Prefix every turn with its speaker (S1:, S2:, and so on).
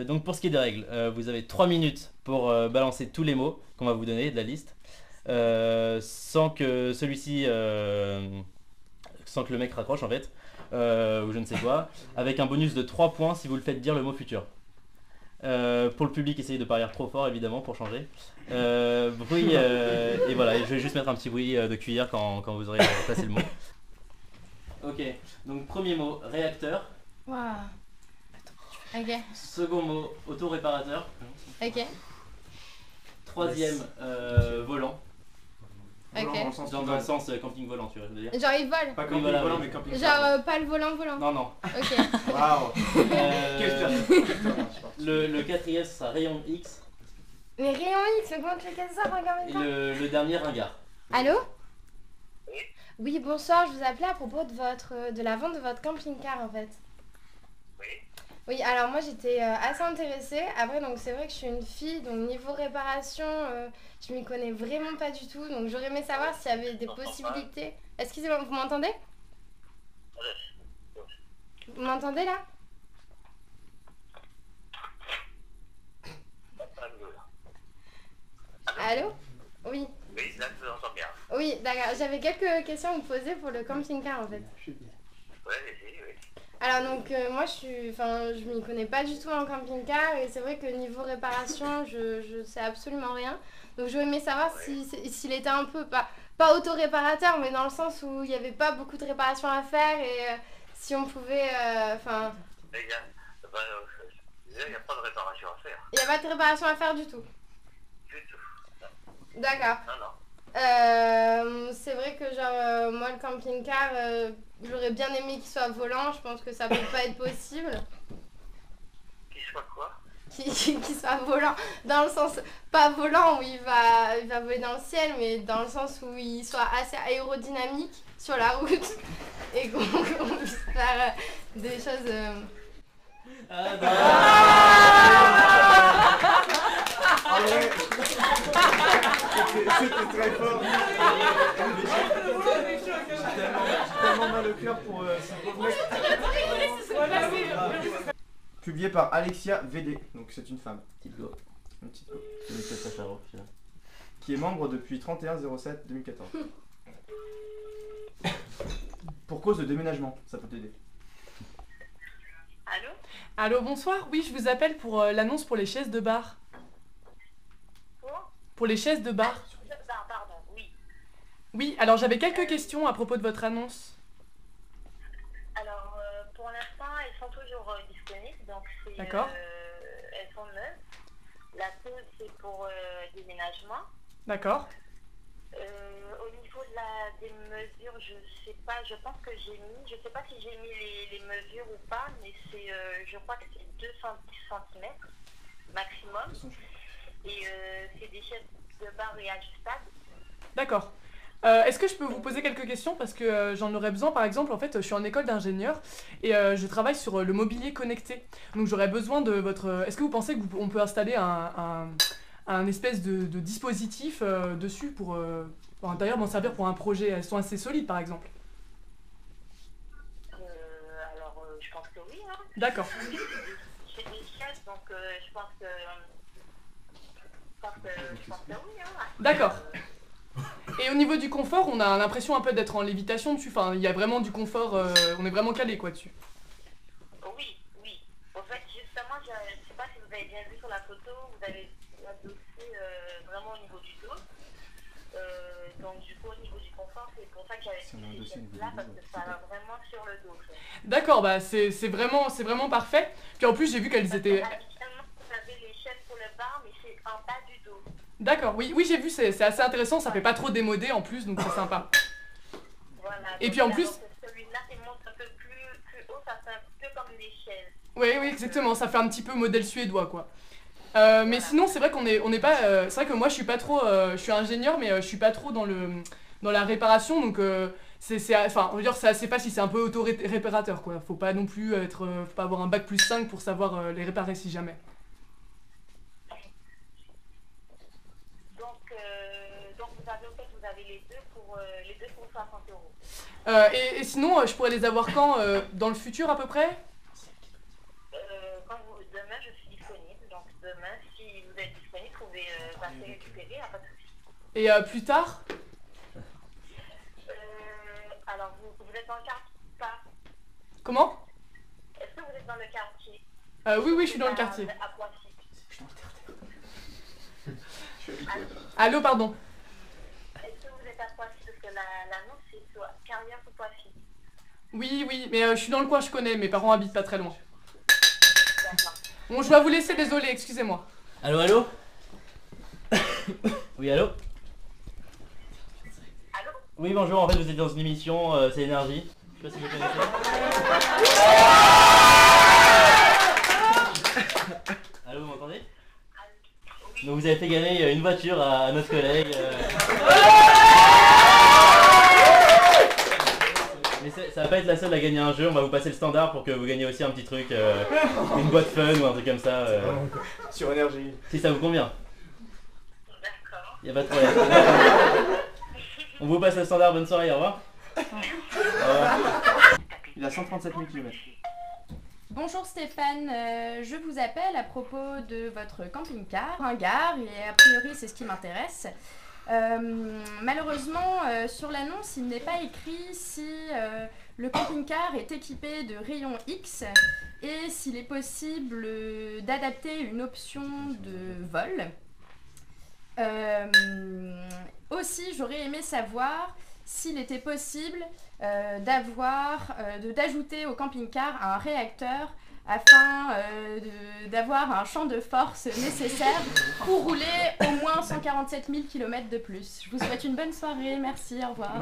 S1: Donc pour ce qui est des règles, vous avez 3 minutes pour balancer tous les mots qu'on va vous donner de la liste. Sans que celui-ci... sans que le mec raccroche en fait. Ou je ne sais quoi. Avec un bonus de 3 points si vous le faites dire le mot futur. Pour le public, essayez de pas rire trop fort évidemment pour changer. Bruit et voilà, je vais juste mettre un petit bruit de cuillère quand vous aurez placé le mot. Ok, donc premier mot, réacteur.
S2: Waouh. Ok.
S1: Second mot, auto-réparateur.
S2: Ok.
S1: Troisième, volant.
S2: Ok.
S1: Dans le sens camping volant, tu vois, je veux dire.
S2: Genre il vole.
S3: Pas
S1: Oui,
S3: camping
S1: voilà,
S3: volant,
S1: oui.
S3: mais camping
S2: Genre pas le volant.
S1: Non, non.
S2: Ok.
S3: Waouh.
S1: Euh, le quatrième, ce sera rayon X.
S2: Mais rayon X, comment tu fais ça encore
S1: Et
S2: même temps?
S1: le dernier, ringard.
S2: Allô? Oui, bonsoir, je vous appelais à propos de la vente de votre camping-car en fait.
S4: Oui.
S2: Oui, alors moi j'étais assez intéressée. Après, donc c'est vrai que je suis une fille, donc niveau réparation, je m'y connais vraiment pas du tout. Donc j'aurais aimé savoir s'il y avait des possibilités. Excusez-moi, vous m'entendez? Vous m'entendez là? Allô? Oui.
S4: Oui, là je vous entends bien.
S2: Oui, d'accord. J'avais quelques questions à vous poser pour le camping-car en fait.
S4: Oui, allez-y, oui.
S2: Alors donc moi je m'y connais pas du tout en camping-car et c'est vrai que niveau réparation je sais absolument rien. Donc j'aurais aimé savoir s'il était un peu pas auto-réparateur mais dans le sens où il n'y avait pas beaucoup de réparations à faire et si on pouvait
S4: Les gars, il n'y a pas de réparation à faire.
S2: il n'y a pas de réparation à faire du tout.
S4: Du tout.
S2: D'accord.
S4: Non, non.
S2: C'est vrai que genre moi le camping-car j'aurais bien aimé qu'il soit volant, je pense que ça peut pas être possible.
S4: Qu'il soit quoi?
S2: Qu'il soit volant, dans le sens pas volant où il va voler dans le ciel, mais dans le sens où il soit assez aérodynamique sur la route et qu'on puisse faire des choses.
S3: C'était très fort. J'ai tellement mal au cœur pour ce pauvre mec. Publié par Alexia VD, donc c'est une femme.
S1: Petite go.
S3: Une petite go.
S1: C'est une pièce à Charo, tu vois.
S3: Qui est membre depuis 31/07/2014. Pour cause de déménagement, ça peut t'aider.
S4: Allô?
S5: Allô, bonsoir. Oui, je vous appelle pour l'annonce pour les chaises de bar. Pour les chaises de bar.
S4: Pardon, oui.
S5: Oui, alors j'avais quelques questions à propos de votre annonce.
S4: Alors, pour l'instant, elles sont toujours disponibles, donc c'est...
S5: D'accord.
S4: Elles sont neuves. La pause, c'est pour déménagement.
S5: D'accord.
S4: Au niveau des mesures, je sais pas, je pense que je sais pas si j'ai mis les mesures ou pas, mais c'est, je crois que c'est 2 cm maximum. Et c'est des chaises de bar réajustables.
S5: D'accord. Est-ce que je peux vous poser quelques questions parce que j'en aurais besoin. Par exemple, en fait, je suis en école d'ingénieur et je travaille sur le mobilier connecté. Donc j'aurais besoin de votre... Est-ce que vous pensez qu'on peut installer un espèce de dispositif dessus pour d'ailleurs m'en servir pour un projet? Elles sont assez solides, par exemple.
S4: Alors, je pense que oui. Hein.
S5: D'accord.
S4: C'est des chaises, donc je pense que oui. Hein.
S5: D'accord. Et au niveau du confort, on a l'impression un peu d'être en lévitation dessus. Enfin, il y a vraiment du confort, on est vraiment calé quoi dessus.
S4: Oui. En fait, justement, je ne sais pas si vous avez bien vu sur la photo, vous avez adossé vraiment au niveau du dos. Donc, du coup, au niveau du confort, c'est pour ça que j'avais pris ces chaises-là, parce que ça va vraiment sur le dos.
S5: D'accord, bah c'est vraiment parfait. Puis en plus, j'ai vu qu'elles étaient...
S4: Habituellement, vous avez les chaises pour le bar, mais c'est en bas du dos.
S5: D'accord, oui, j'ai vu, c'est assez intéressant, ça fait pas trop démodé en plus, donc c'est sympa.
S4: Voilà.
S5: Et puis en plus...
S4: Celui-là, il monte un peu plus haut, ça fait un peu comme les chaises.
S5: Oui, exactement, ça fait un petit peu modèle suédois, quoi. Mais sinon, c'est vrai qu'on est pas... c'est vrai que moi, je suis pas trop... je suis ingénieur, mais je suis pas trop dans la réparation, donc... enfin, on veut dire, c'est assez facile, c'est un peu auto-réparateur, quoi. Faut pas non plus faut pas avoir un bac plus 5 pour savoir les réparer si jamais.
S4: Donc vous avez les deux pour 60 €.
S5: Et sinon, je pourrais les avoir quand dans le futur à peu près?
S4: Demain je suis disponible. demain, si vous êtes disponible, vous pouvez passer récupérer, il n'y a pas de souci.
S5: Et plus tard?
S4: Alors, vous êtes dans le quartier ou pas?
S5: Comment?
S4: Est-ce que vous êtes dans le quartier?
S5: Oui, oui, je suis dans le quartier.
S4: À Poissy.
S5: Allô, pardon.
S4: Est-ce que vous êtes à Poissy? Parce que l'annonce, c'est sur Carrière ou Poissy.
S5: Oui, oui, mais je suis dans le coin, je connais, mes parents habitent pas très loin.
S4: D'accord.
S5: Bon, je dois vous laisser, désolé, excusez-moi.
S1: Allô, allô? Oui, allô?
S4: Allô?
S1: Oui, bonjour, en fait, vous êtes dans une émission, c'est Énergie. Je sais pas si vous connaissez. Allô, vous m'entendez? Donc vous avez fait gagner une voiture à notre collègue. Mais ça va pas être la seule à gagner un jeu, on va vous passer le standard pour que vous gagniez aussi un petit truc, une boîte fun ou un truc comme ça.
S3: Sur Énergie.
S1: Si ça vous convient.
S4: D'accord.
S1: Y a pas de problème. On vous passe le standard, bonne soirée, au revoir. Au revoir.
S3: Il a 137 000 km.
S2: Bonjour Stéphane, je vous appelle à propos de votre camping-car, un gare, et a priori c'est ce qui m'intéresse. Malheureusement, sur l'annonce, il n'est pas écrit si le camping-car est équipé de rayons X et s'il est possible d'adapter une option de vol. Aussi, j'aurais aimé savoir s'il était possible d'ajouter au camping-car un réacteur afin d'avoir un champ de force nécessaire pour rouler au moins 147 000 km de plus. Je vous souhaite une bonne soirée, merci, au revoir.